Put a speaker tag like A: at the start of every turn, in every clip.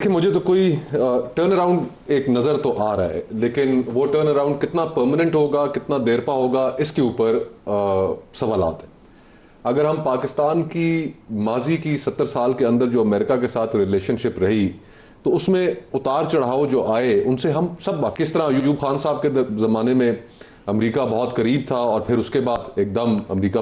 A: कि मुझे तो कोई टर्न अराउंड एक नज़र तो आ रहा है, लेकिन वो टर्न अराउंड कितना परमानेंट होगा, कितना देर पा होगा, इसके ऊपर सवालात हैं। अगर हम पाकिस्तान की माजी की 70 साल के अंदर जो अमेरिका के साथ रिलेशनशिप रही, तो उसमें उतार चढ़ाव जो आए उनसे हम सब, किस तरह अयूब खान साहब के ज़माने में अमेरिका बहुत करीब था और फिर उसके बाद एकदम अमेरिका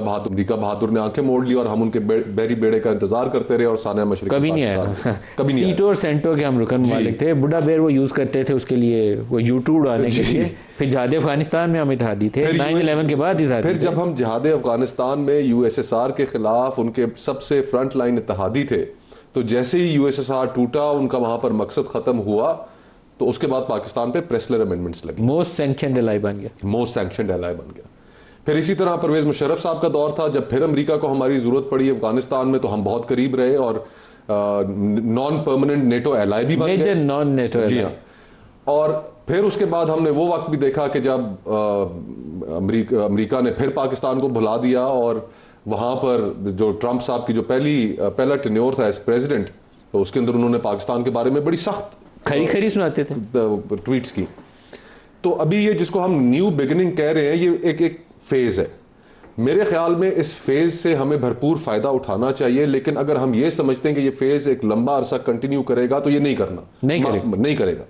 A: बहादुर ने आंखें मोड़ ली और हम उनके बैरी बेड़े का इंतजार करते रहे और सानिया मशरक़ी
B: कभी नहीं
A: पाकिस्तान
B: आया।
A: कभी नहीं आया।
B: सीटो और सेंटो के हम रुकन मालिक थे। बुढ़ा बेर वो यूज़ करते थे उसके लिए, वो यूट्यूब उड़ाने के लिए। फिर जहाद अफगानिस्तान में हम इत्तेहादी थे, 9/11 के बाद इत्तेहादी
A: फिर
B: थे।
A: जब हम जहाद अफगानिस्तान में यूएसएसआर के खिलाफ उनके सबसे फ्रंट लाइन इत्तेहादी थे, तो जैसे ही यूएसएसआर टूटा, उनका वहां पर मकसद खत्म हुआ, तो उसके बाद पाकिस्तान पे प्रेसलर अमेंडमेंट्स लगी,
B: मोस्ट सैंक्शनड एलाई बन गया।
A: मोस्ट सैंक्शनड एलाई बन गया। फिर इसी तरह परवेज मुशर्रफ साहब का दौर था, जब फिर अमेरिका को हमारी जरूरत पड़ी अफगानिस्तान में, तो हम बहुत करीब रहे और नॉन परमानेंट नेटो एलाई भी बन गए,
B: मेजर नॉन नेटो
A: जी
B: एलाई।
A: हाँ। और फिर उसके बाद हमने वो वक्त भी देखा कि जब अमेरिका ने फिर पाकिस्तान को भुला दिया और वहाँ पर जो ट्रंप साहब की जो पहला टेन्योर था एज प्रेसिडेंट, तो उसके अंदर उन्होंने पाकिस्तान के बारे में बड़ी सख्त
B: खरी खरी सुनाते थे
A: ट्वीट्स की। तो अभी ये जिसको हम न्यू बिगिनिंग कह रहे हैं, ये एक फेज है। मेरे ख्याल में इस फेज से हमें भरपूर फायदा उठाना चाहिए, लेकिन अगर हम ये समझते हैं कि ये फेज एक लंबा अरसा कंटिन्यू करेगा, तो ये नहीं करना,
B: नहीं करेगा।
A: नहीं करेगा।